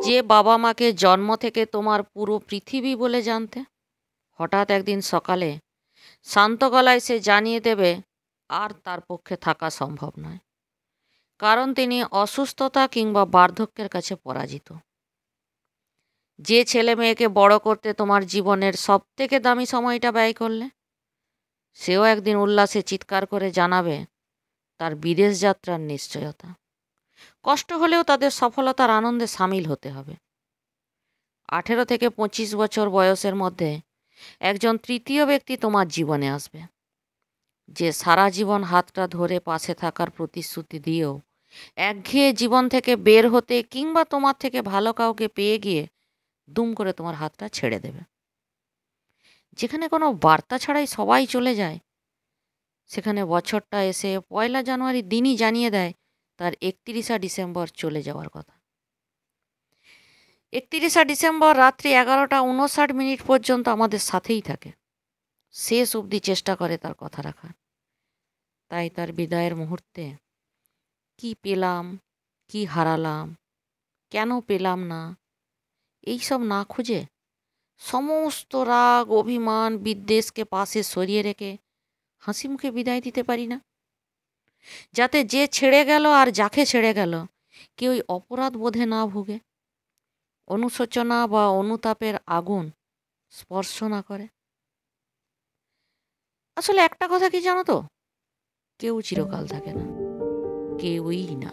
যে বাবা মাকে জন্ম থেকে তোমার পুরো পৃথিবী বলে জানতে, হঠাৎ একদিন সকালে শান্ত গলায় সে জানিয়ে দেবে আর তার পক্ষে থাকা সম্ভব নয়, কারণ তিনি অসুস্থতা কিংবা বার্ধক্যের কাছে পরাজিত। যে ছেলে মেয়েকে বড় করতে তোমার জীবনের সব থেকে দামি সময়টা ব্যয় করলে, সেও একদিন উল্লাসে চিৎকার করে জানাবে তার বিদেশ যাত্রার নিশ্চয়তা। কষ্ট হলেও তাদের সফলতার আনন্দে সামিল হতে হবে। 18 থেকে 25 বছর বয়সের মধ্যে একজন তৃতীয় ব্যক্তি তোমার জীবনে আসবে, যে সারা জীবন হাতটা ধরে পাশে থাকার প্রতিশ্রুতি দিয়েও একঘেয়ে জীবন থেকে বের হতে কিংবা তোমার থেকে ভালো কাউকে পেয়ে গিয়ে দুম করে তোমার হাতটা ছেড়ে দেবে। যেখানে কোনো বার্তা ছাড়াই সবাই চলে যায়, সেখানে বছরটা এসে 1 জানুয়ারি দিনই জানিয়ে দেয় তার 31 ডিসেম্বর চলে যাওয়ার কথা। 31 ডিসেম্বর রাত্রি 11টা 59 পর্যন্ত আমাদের সাথেই থাকে, শেষ অবধি চেষ্টা করে তার কথা রাখার। তাই তার বিদায়ের মুহূর্তে কি পেলাম, কি হারালাম, কেন পেলাম না, এইসব না খুঁজে সমস্ত রাগ অভিমান বিদ্বেষকে পাশে সরিয়ে রেখে হাসি মুখে বিদায় দিতে পারি না, যাতে যে ছেড়ে গেল আর যাকে ছেড়ে গেল কেউই অপরাধ বোধে না ভুগে, অনুশোচনা বা অনুতাপের আগুন স্পর্শ না করে। আসলে একটা কথা কি জানো তো, কেউ চিরকাল থাকে না, কেউই না।